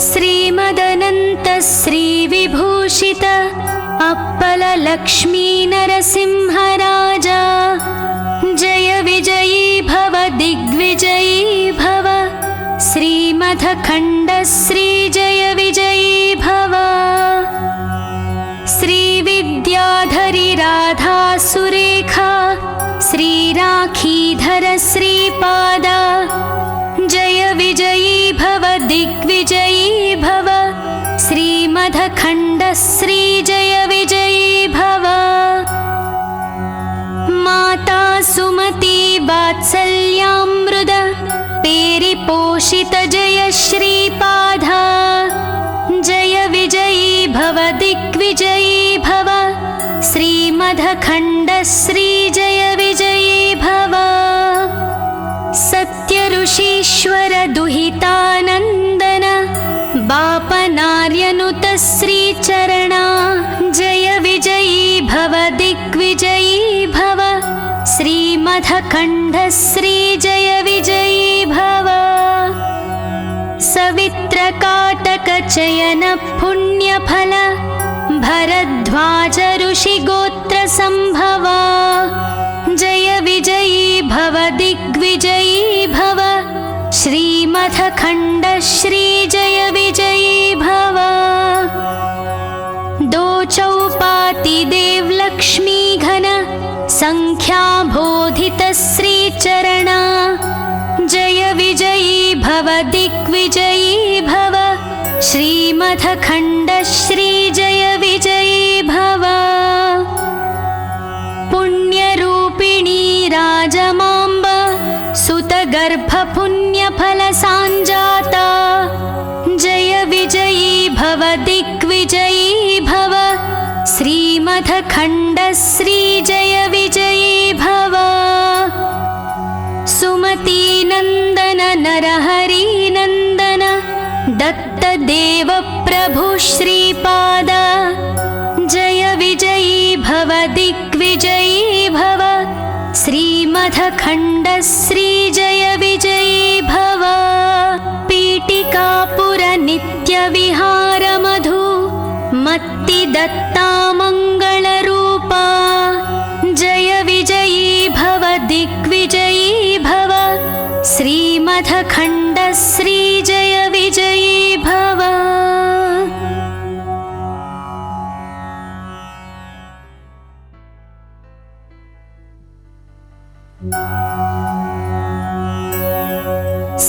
श्रीमदनन्त श्रीविभूषित apple Lakshmi नरसिंहराजा जय विजयी भव दिग्विजयी भव श्रीमदखण्ड श्री जय विजयी भव श्रीविद्याधरी राधा सुरेखा श्रीराखीधर श्रीपाद जय विजयी भव दिग्विजयी भव श्रीमदखण्ड श्री जय विजयी भव माता सुमती वात्सल्यामृत पेरिपोषित जय श्रीपाद जय विजयी भव दिग्विजयी भव श्रीमदखण्ड श्री जय विजयी भव सत्य ऋषीश्वर दुहितानन्दन बापनार्यनुत श्रीचरणा जय विजयी भव दिग्विजयी भव श्रीमदखण्ड श्री जय विजयी भव सवित्रकाटक चयन पुण्यफल भरद्वाज ऋषिगोत्र संभवा जय विजयी भव दिग्विजयी भव श्रीमदखण्ड श्री जय विजयी भव दो चौपाति देव लक्ष्मी घन संख्या बोधित श्रीचरणा जय विजयी भव दिग्विजयी भव श्रीमदखण्ड श्री जय विजयी भव पुण्यरूपिणी राजमाम्ब सुतगर्भपुण्यफल साञ्जाता जय विजयी भव दिग्विजयी भव श्रीमदखण्ड श्री जय विजयी भव सुमती नन्दन नरहरि नन्दन दत्तदेव प्रभु श्रीपाद जय विजयी भव दिग्विजयी भव श्रीमदखण्ड श्री जय विजयी भव पीठिकापुर नित्यविहार मधु मत्ति दत्ता मङ्गलरूपा जय विजयी भव दिग्विजयी भव श्रीमदखण्ड श्री जय विजयी भव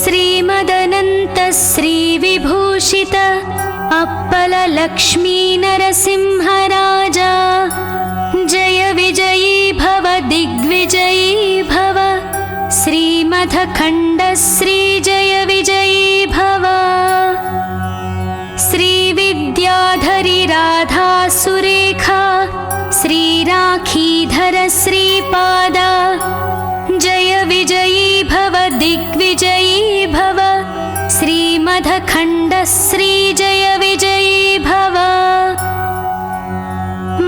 श्रीमदनन्त श्रीविभूषित अप्पल लक्ष्मी नरसिंहराजा जय विजयी भव दिग्विजयी भव श्रीमदखण्ड श्री जय विजयी भव श्रीविद्याधरी राधा सुरेखा श्रीराखीधर श्रीपाद जय विजयी भव दिग्विजयी भव श्रीमदखण्ड श्री जय विजयी भव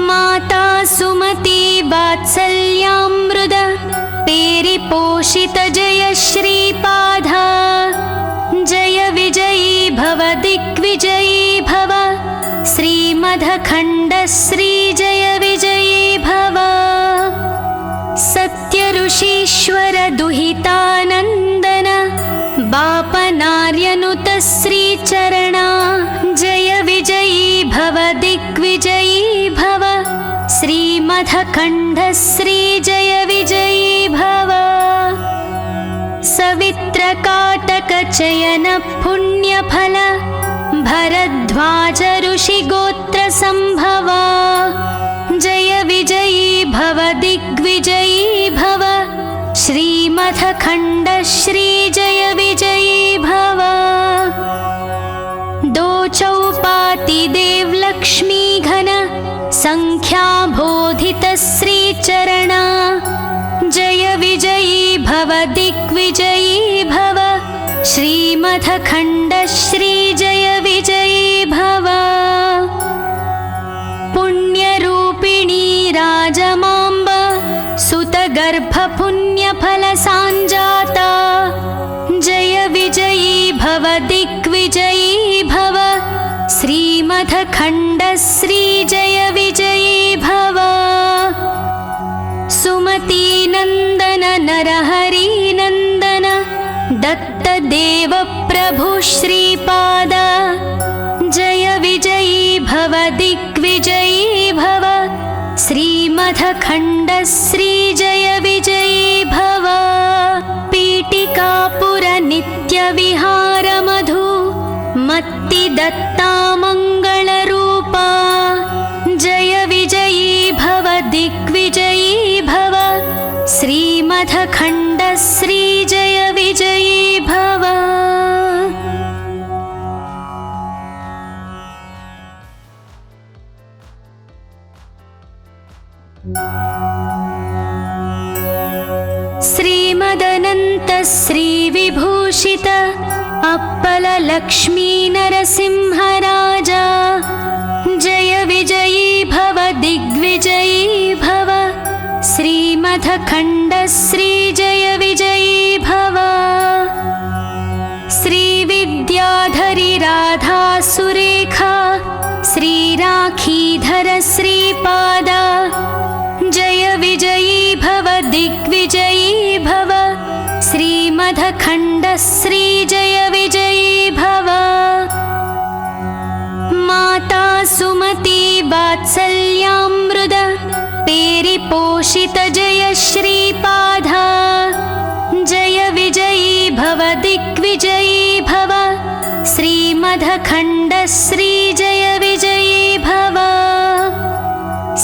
माता सुमती वात्सल्यामृत पेरिपोषित जय श्रीपाद जय विजयी भव दिग्विजयी भव श्रीमदखण्ड श्री जय विजयी भव सत्य ऋषीश्वर दुहितानन्दन बापनार्यनुत श्रीचरणा जय विजयी भव दिग्विजयी भव श्रीमदखण्ड श्री जय विजयी भव सवित्रकाटक चयन पुण्यफल भरद्वाज ऋषिगोत्र संभवा जय विजयी भव दिग्विजयी भव श्रीमदखण्ड श्री जय विजयी भव दो चौपाति देव लक्ष्मी घन संख्या बोधित श्रीचरणा जय विजयी भव दिग्विजयी भव श्रीमदखण्ड श्री जय विजयी भव पुण्यरूपिणी राजमाम्ब सुतगर्भपुण्यफल साञ्जाता जय भव दिग्विजयी भव श्रीमथखण्डश्रीजय विजयी भव सुमतीनन्दन नरहरिनन्दन दत्तदेव प्रभु श्रीपाद जय विजयी भव दिग्विजयी भव श्रीमथखण्डश्रीजय विजयी भव पीठिकापुर नित्यविहारमधु मत्तिदत्ता मङ्गलरूपा जय विजयी भव दिग्विजयी भव श्रीमथखण्डश्रीजय विजयी भव श्रीमदनन्त श्रीविभूषित अप्पल लक्ष्मी नरसिंहराजा जय विजयी भव दिग्विजयी भव श्रीमथखण्डश्रीजय विजयी भव श्रीविद्याधरी राधा सुरेखा श्रीराखीधर श्रीपाद जय विजयी भव दिग्विजयी भव श्रीमथखण्डश्रीजय विजयी भव माता सुमती वात्सल्यामृत पेरिपोषित जय श्रीपाद जय विजयी भव दिग्विजयी भव श्रीमथखण्डश्रीजय विजयी भव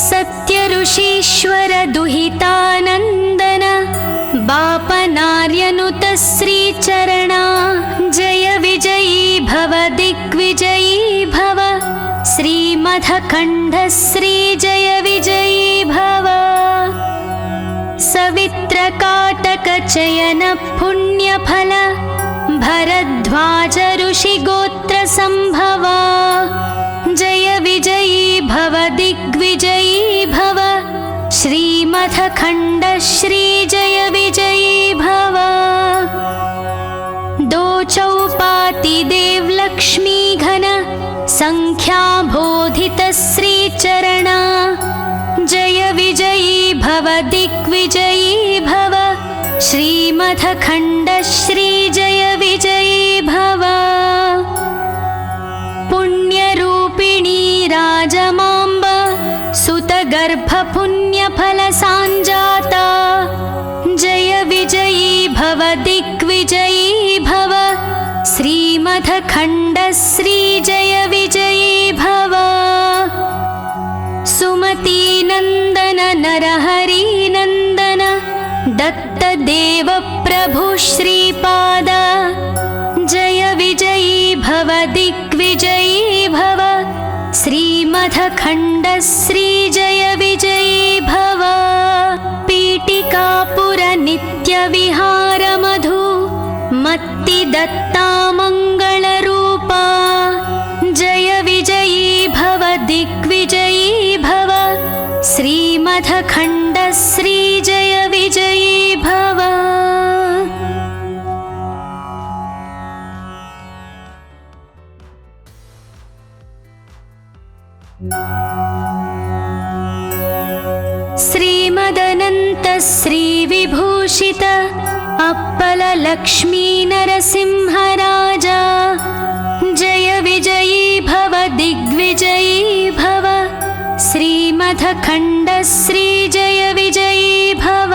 सत्यऋषीश्वर दुहितानन्दन बापनार्यनुत श्रीचरणा जय विजयी भव दिग्विजयी भव श्रीमथखण्डश्रीजय विजयी भव सवित्रकाटकचयन पुण्यफल भरद्वाज ऋषिगोत्र सम्भवा जय विजयी भव दिग्विजयी भव श्रीमथखण्डश्रीजय विजयी भव दो चौपाति देवलक्ष्मी घन संख्याबोधित श्रीचरणा जय विजयी भव दिग्विजयी भव श्रीमथखण्डश्रीजय विजयी भव पुण्यरूपिणी राजमाम्ब सुतगर्भपुण्यफलसाञ्जाता जय विजयी भव दिग्विजयी भव श्रीमथखण्डश्रीजय विजयी भव सुमतीनन्दन नरहरिनन्दन दत्तदेव प्रभु श्रीपाद जय विजयी भव दिग्विजयी भव श्रीमथखण्डश्रीजय विजयी भव पीठिकापुर नित्यविहारमधु मत्तिदत्ता मङ्गलरूपा जय विजयी भव दिग्विजयी भव श्रीमथखण्डश्रीजय विजयी भव श्रीमदनन्त श्रीविभूषित अप्पल लक्ष्मी नरसिंहराजा जय विजयी भव दिग्विजयी भव श्रीमथखण्डश्रीजय विजयी भव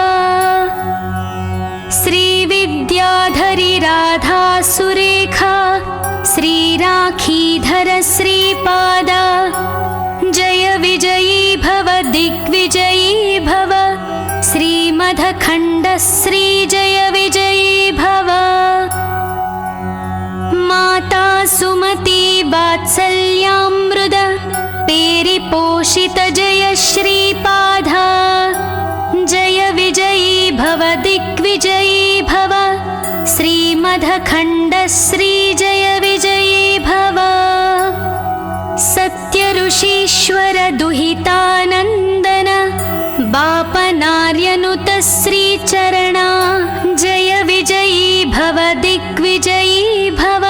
श्रीविद्याधरी राधा सुरेखा श्रीराखीधर श्रीपाद जय विजयी भव दिग्विजयी भव श्रीमथखण्डश्रीजय विजयी भव माता सुमती वात्सल्यामृत पेरिपोषित जय श्रीपाद जय विजयी भव दिग्विजयी भव श्रीमथखण्डश्रीजय विजयी भव सत्यऋषीश्वर दुहितानन्दन बापनार्यनुत श्रीचरणा जय विजयी भव दिग्विजयी भव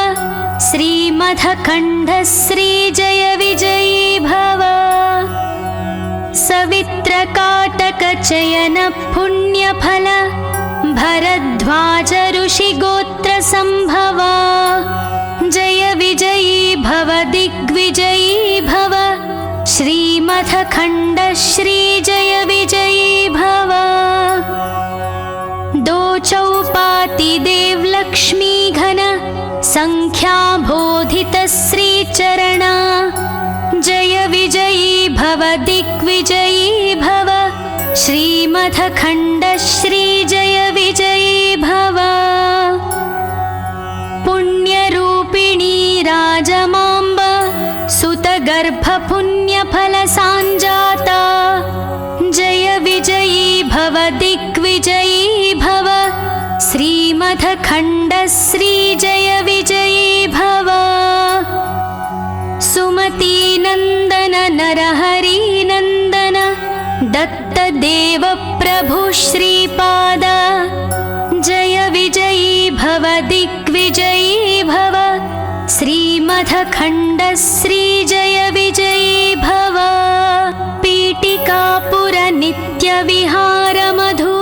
श्रीमथखण्डश्रीजय विजयी भव सवित्रकाटकचयन पुण्यफल भरद्वाज ऋषिगोत्रसम्भवा जय विजयी भव दिग्विजयी भव श्रीमथखण्डश्रीजय विजयी भव दो चौपाति देवलक्ष्मी घन संख्याबोधित श्रीचरणा जय विजयी भव दिग्विजयी भव श्रीमथखण्डश्रीजय विजयी भव पुण्यरूपिणी राजमाम्ब सुतगर्भपुण्यफलसाञ्जाता जय विजयी भव दिग्विजयी भव श्रीमथखण्डश्रीजय विजयी भव सुमतीनन्दन नरहरिनन्दन दत्तदेव प्रभु श्रीपाद जय विजयी भव दिग्विजयी भव श्रीमथखण्डश्रीजय विजयी भव पीठिकापुर नित्यविहारमधु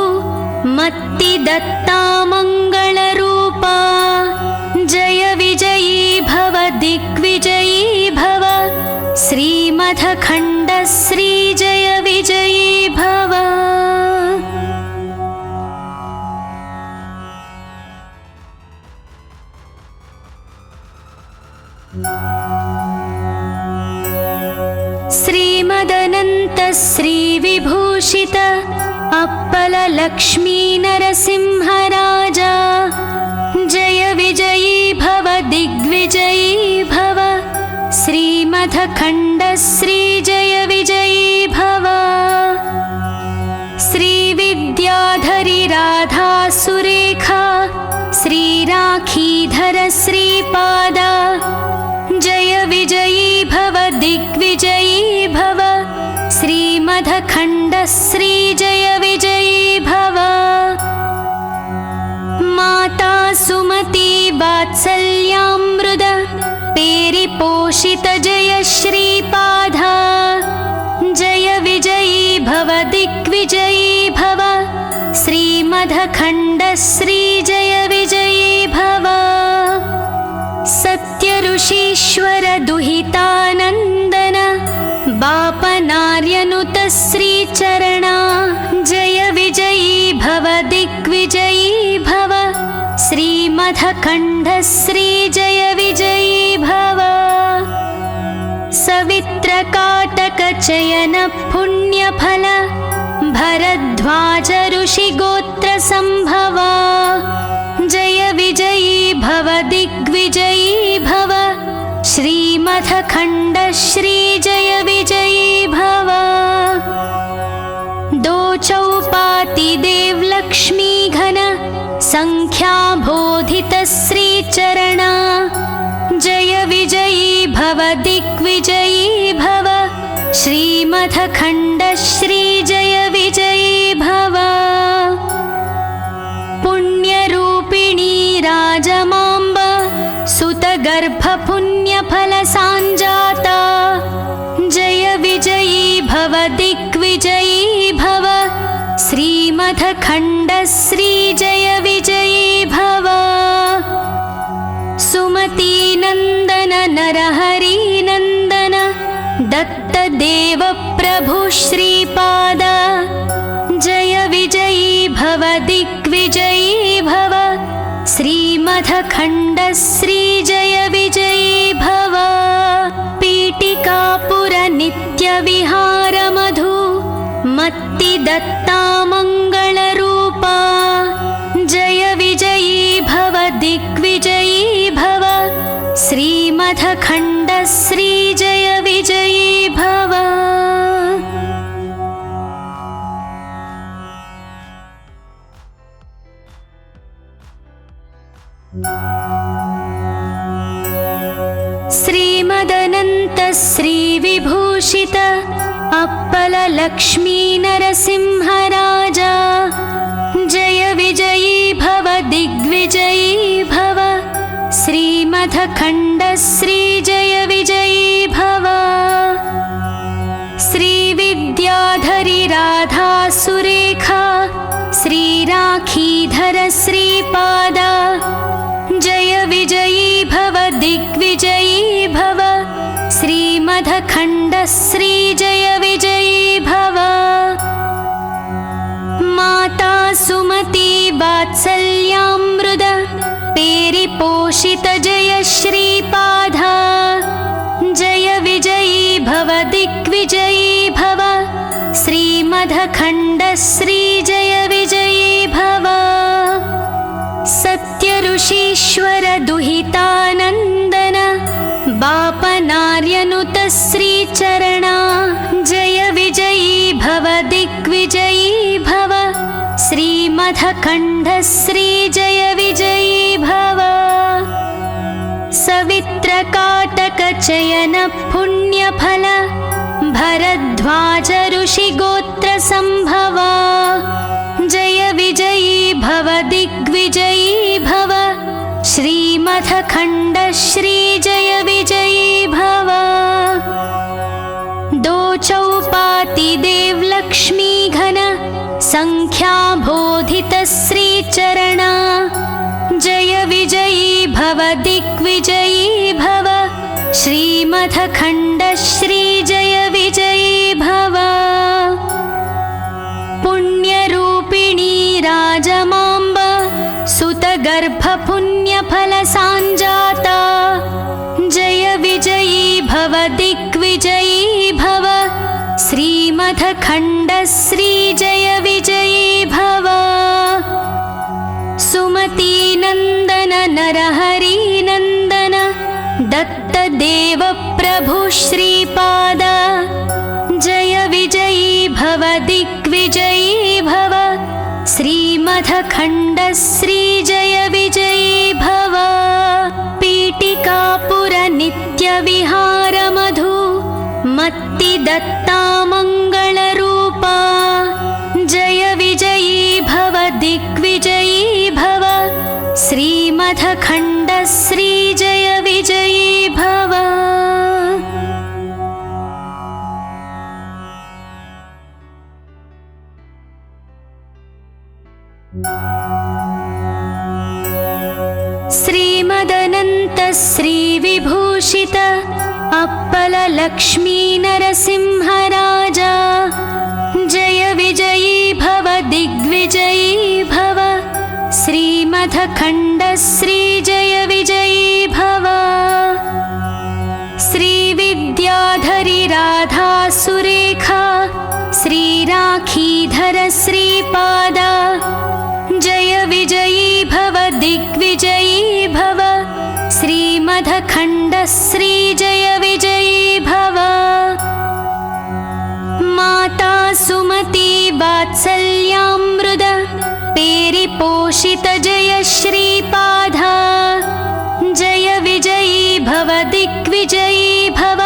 मत्तिदत्ता मङ्गलरूपा जय विजयी भव दिग्विजयी भव श्रीमथखण्डश्रीजय विजयी भव श्रीमदनन्त श्रीविभूषित अप्पल लक्ष्मी नरसिंहराजा जय विजयी भव दिग्विजयी भव श्रीमथखण्डश्रीजय विजयी भव श्रीविद्याधरी राधा सुरेखा श्रीराखीधर श्रीपाद जय विजयी भव दिग्विजयी भव श्रीमथखण्डश्रीजय विजयी भव माता सुमती वात्सल्यामृद पेरिपोषित जय श्रीपाद जय विजयी भव दिग्विजयी भव श्रीमथखण्डश्रीजय विजयी भव सत्यऋषीश्वर दुहितानन्दन बापनार्यनुत श्रीचरणा जय विजयी भव दिग्विजयी भव श्रीमथखण्डश्रीजय विजयी भव सवित्रकाटकचयन पुण्यफल भरद्वाज ऋषिगोत्रसम्भवा जय विजयी भव दिग्विजयी भव श्रीमथखण्डश्रीजय विजयी भव दो चौपाति देवलक्ष्मी घन संख्याबोधित श्रीचरणा जय विजयी भव दिग्विजयी भव श्रीमथखण्डश्रीजय विजयी भव पुण्यरूपिणी राजमाम्ब सुतगर्भपुण्यफलसाञ्जाता जय विजयी भव दिग्विजयी भव श्रीमथखण्डश्रीजय विजयी भव सुमतीनन्दन नरहरिनन्दन दत्तदेव प्रभु श्रीपाद जय विजयी भव दिग्विजयी भव श्रीमथखण्डश्रीजय विजयी भव पीठिकापुर नित्यविहारमधु मत्तिदत्ता मङ्गलरूपा जय विजयी भव दिग्विजयी भव श्रीमथखण्डश्रीजय विजयी भव श्रीमदनन्त श्रीविभूषित अप्पल लक्ष्मी नरसिंहराजा जय विजयी भव दिग्विजयी भव श्रीमथखण्डश्रीजय श्रीमथखण्डश्री जय विजयी भव। श्रीविद्याधरी राधा सुरेखा श्रीराखीधर श्रीपाद जय विजयी भव दिग्विजयी भव। श्रीमथखण्डश्री जय विजयी भव। माता सुमती वात्सल्यामृत पेरिपोषित जय श्रीपाद जय विजयी भव दिग्विजयी भव। श्रीमथखण्डश्री जय विजयी भव। सत्यऋषीश्वर दुहितानन्दन बापनार्यनुत श्रीचरणा जय विजयी भव दिग्विजयी भव। श्रीमथखण्डश्री जय विजयी भव। सवित्रकाटकचयन पुण्यफल भरद्वाज ऋषिगोत्र संभव जय विजयी भव दिग्विजयी भव। श्रीमथखण्डश्री जय विजयी भव। दो चौपाति देवलक्ष्मी घन संख्याबोधित श्रीचरणा जय विजयी भव दिग्विजयी भव। श्रीमथखण्डश्री जय विजयी भव। पुण्यरूपिणी राजमाम्ब सुतगर्भपुण्यफलसाञ्जाता जय विजयी भव दिग्विजयी भव। श्रीमथखण्डश्री जय विजयी भव। सुमतीनन्दन नरहरिनन्दन दत्तदेव प्रभु श्रीपाद जय विजयी भव दिग्विजयी भव। श्रीमथखण्डश्री जय विजयी भव। पीठिकापुर नित्यविहार मधु मत्ति दत्ता मङ्गलरूपा जय विजयी भव दिग्विजयी भव। श्रीमथखण्डश्री जय विजयी भव। श्रीमदनन्त श्रीविभूषित अप्पल लक्ष्मी नरसिंहराजा जय विजयी भव दिग्विजयी भव। श्रीमथखण्डश्री जय विजयी भव। श्रीविद्याधरी राधा सुरेखा श्रीराखीधर श्रीपाद जय विजयी भव दिग्विजयी भव। श्रीमथखण्डश्री जय विजयी भव। माता सुमती वात्सल्यामृत पेरिपोषित जय श्रीपाद जय विजयी भव दिग्विजयी भव।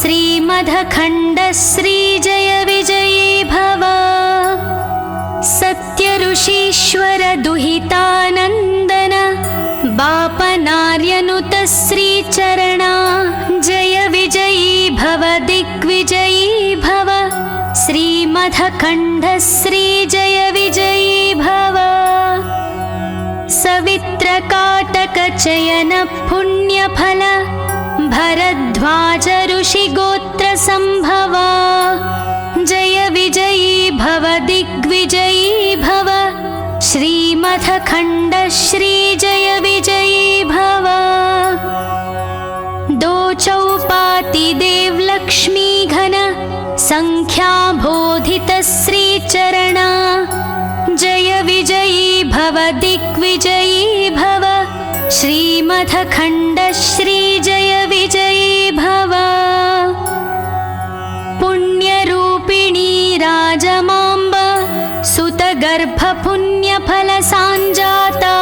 श्रीमथखण्डश्री जय विजयी भव। सत्यऋषीश्वर दुहितानन्दन बापनार्यनुत श्रीचरणा जय विजयी भव दिग्विजयी भव। श्रीमथखण्डश्री जय विजयी भव। सवित्रकाटकचयन पुण्यफल भरद्वाज ऋषिगोत्र संभव जय विजयी भव दिग्विजयी भव। श्रीमथखण्डश्री जय विजयी भव। दो चौपाति देवलक्ष्मी घन संख्याबोधित श्रीचरणा जय विजयी भव दिग्विजयी भव। श्रीमथखण्डश्री जय विजयी भव। पुण्यरूपिणी राजमाम्ब सुतगर्भपुण्यफलसाञ्जाता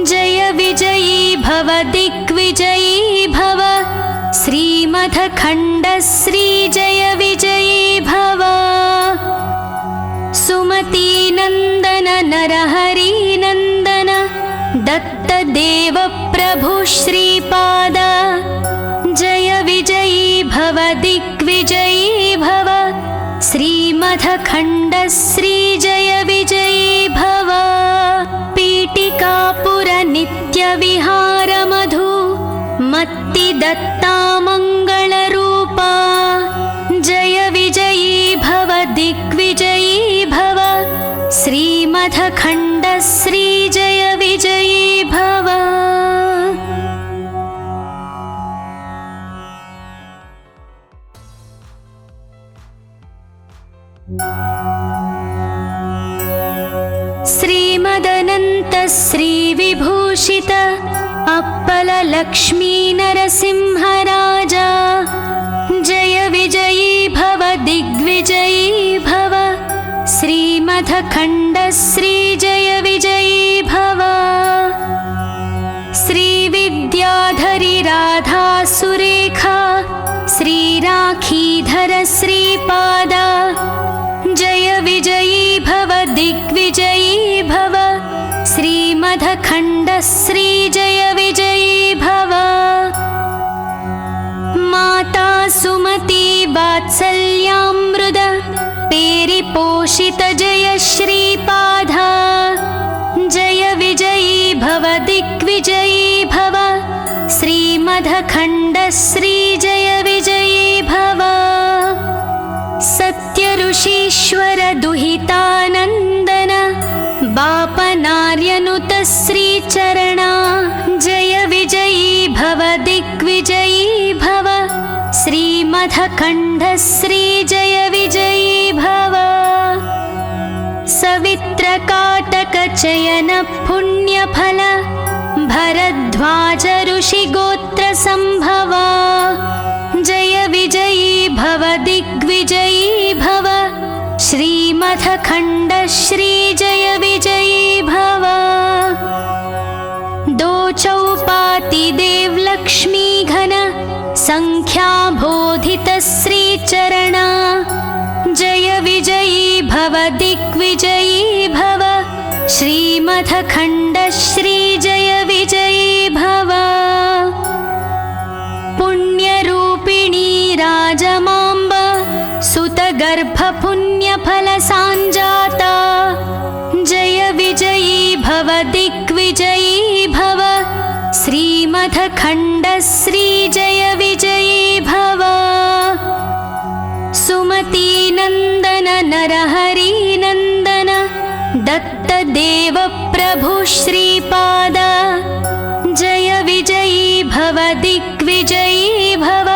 जय विजयी भव दिग्विजयी भव। श्रीमथखण्डश्री जय विजयी भव। सुमतीनन्दन नरहरिनन्दन दत्त देवप्रभु श्रीपाद जय विजयी भव दिग्विजयी भव श्रीमदखण्ड श्री जय विजयी भव पीठिकापुर नित्यविहार मधु मत्ति दत्ता मङ्गलरूपा जय विजयी भव दिग्विजयी भव श्रीमदखण्ड श्री जय विजयी भव। श्रीमदनन्त श्रीविभूषित अप्पल लक्ष्मी नरसिंहराजा जय विजयी भव दिग्विजयी भव श्रीमदखण्ड श्री जय विजयी भव। श्रीविद्याधरी राधा सुरेखा श्रीराखीधर श्रीपाद जय विजयी भव दिग्विजयी भव श्रीमदखण्ड श्री जय विजयी भव। माता सुमती वात्सल्यामृत पेरिपोषित जय श्रीपाद जय विजयी भव दिग्विजयी भव श्रीमदखण्ड श्री जय विजयी भव। सत्यऋषीश्वर दुहितानन्दन बापनार्यनुत श्रीचरणा जय विजयी भव दिग्विजयी भव श्रीमदखण्ड श्री जय विजयी भव। सवित्रकाटकचयन पुण्यफल भरद्वाज ऋषिगोत्र सम्भवा जय विजयी भव दिग्विजयी भव श्रीमदखण्ड श्री जय विजयी भव। दो चौपाति देव लक्ष्मी घन संख्याबोधित श्रीचरणा जय विजयी भव दिग्विजयी भव श्रीमदखण्ड श्री जय विजयी भव। पुण्यरूपिणी राजमाम्ब सुतगर्भपुण्यफलसाञ्जाता जय विजयी भव दिग्विजयी भव श्रीमदखण्ड श्री जय विजयी भव। सुमतीनन्दन नरहरिनन्दन दत्तदेव प्रभु श्रीपाद जय विजयी भव दिग्विजयी भव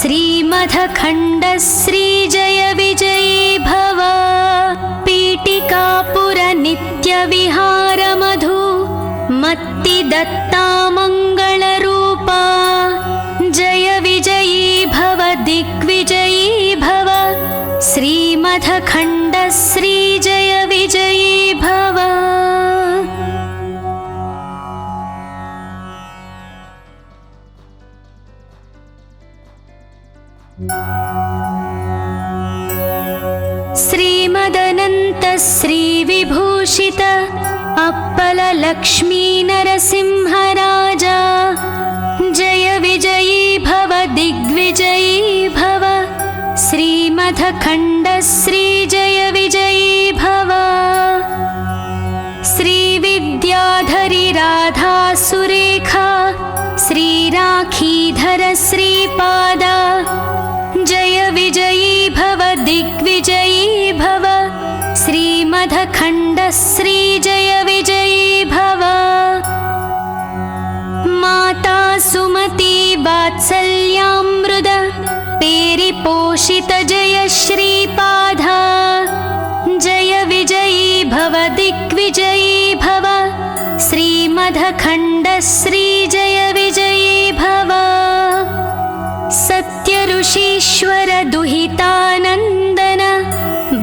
श्रीमदखण्ड श्री जय विजयी भव। पीठिकापुर नित्यविहार मधु मत्ति दत्ता मङ्गलरूपा जय विजयी भव दिग्विजयी भव श्रीमदखण्ड श्री जय विजयी भव। श्रीमदनन्त श्रीविभूषित अप्पल लक्ष्मी नरसिंहराजा जय विजयी भव दिग्विजयी भव श्रीमदखण्ड श्री जय विजयी भव। श्रीविद्याधरी राधा सुरेखा श्रीराखीधर श्रीपाद जय विजयी भव दिग्विजयी भव श्रीमदखण्ड श्री जय विजयी भव। माता सुमती वात्सल्यामृत पेरिपोषित जय श्रीपाद जय विजयी भव दिग्विजयी भव श्रीमदखण्ड श्री जय विजयी भव। सत्यऋषीश्वर दुहितानन्दन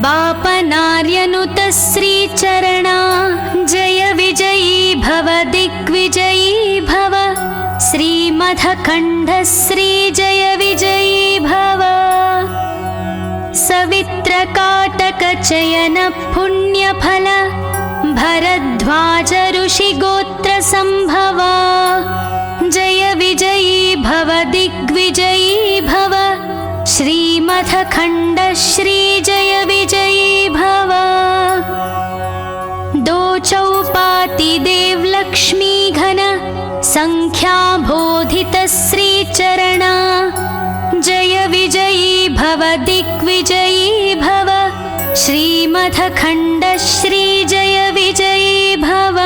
बापनार्यनुत श्रीचरणा जय विजयी भव दिग्विजयी भव श्रीमदखण्ड श्री जय विजयी भव। सवित्रकाटकचयन पुण्यफल भरद्वाज ऋषिगोत्रसम्भवा जय विजयी भव दिग्विजयी भव श्रीमथखण्ड श्री जय विजयी भव दो चौपाति देवलक्ष्मी घन संख्याबोधित श्रीचरणा जय विजयी भव दिग्विजयी भव श्रीमथखण्ड श्री जय विजयी भव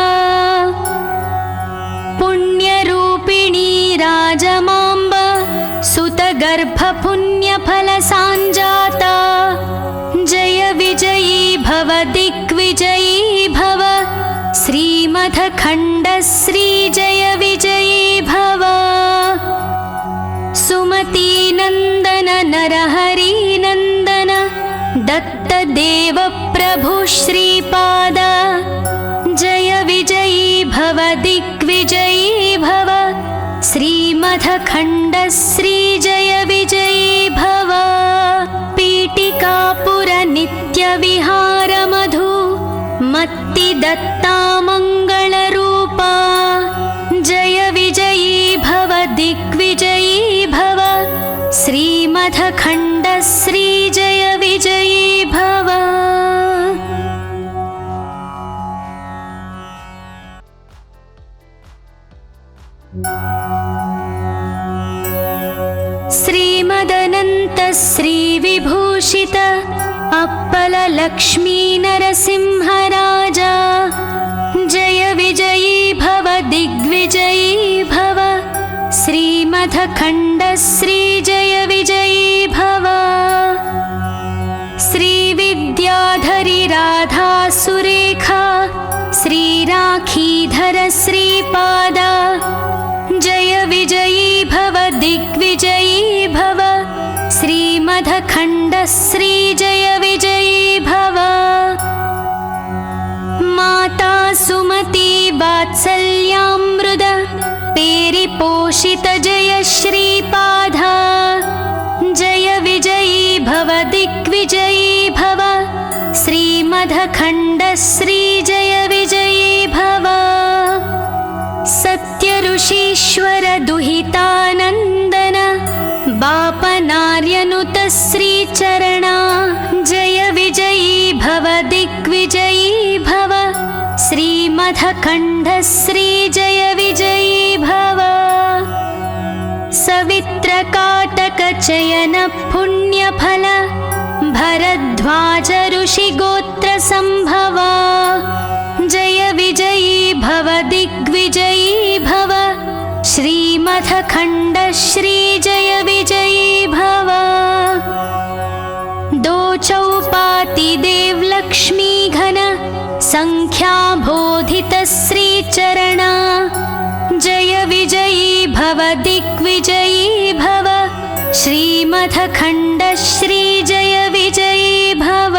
पुण्यरूपिणी राजमाम्ब सुतगर्भपुण्यफलसाञ्जाता जय विजयी भव दिग्विजयी भव श्रीमथखण्ड श्री जय विजयी भव सुमतीनन्दन नरहरिनन्दन दत्तदेव प्रभु श्रीपाद जय विजयी भव दिग्विजयी भव श्रीमथखण्ड श्री जय विजयी भव पीठिकापुर नित्यविहार मधु मत्ति दत्ता मङ्गलरूपा जय विजयी भव दिग्विजयी भव श्रीमथखण्ड श्री जय विजयी भव श्रीमदनन्त श्रीविभूषित अप्पल लक्ष्मी नरसिंहराजा जय विजयी भव दिग्विजयी भव श्रीमथखण्ड श्री जय विजयी भव श्रीविद्याधरी राधा सुरेखा श्रीराखीधर श्रीपाद जय विजयी भव दिग्विजयी भव श्रीमथखण्ड श्री जय विजयी भव माता सुमती वात्सल्यामृद पेरिपोषित जय श्रीपाद जय विजयी भव दिग्विजयी भव श्रीमथखण्ड श्री जय विजयी भव सत्य ऋषीश्वर दुहितानन्दन बापनार्यनुत श्रीचरणा जय विजयी भव दिग्विजयी भव श्रीमथखण्ड श्री जय विजयी भव सवित्रकाटकचयन पुण्यफल भरद्वाज ऋषिगोत्रसम्भवा जय विजयी भव दिग्विजयी भव श्रीमथखण्ड श्री जय विजयी भव दो चौपाति देवलक्ष्मी घन संख्याबोधित श्रीचरणा जय विजयी भव दिग्विजयी भव श्रीमथखण्ड श्री जय विजयी भव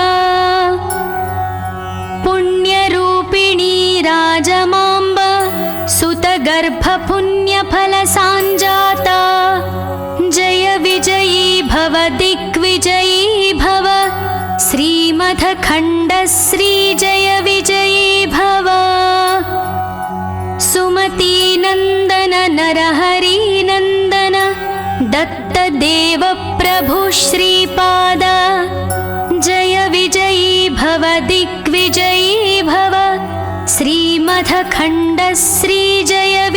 पुण्यरूपिणी राजमाम्ब सुतगर्भपुण्यफलसाञ्जाता जय विजयी भव दिग्विजयी भव श्रीमथखण्ड श्री जय विजयी भव सुमतीनन्दन नरहरिनन्दन दत्तदेव प्रभु श्रीपाद जय विजयी भव दिग्विजयी भव श्रीमथखण्ड श्री जय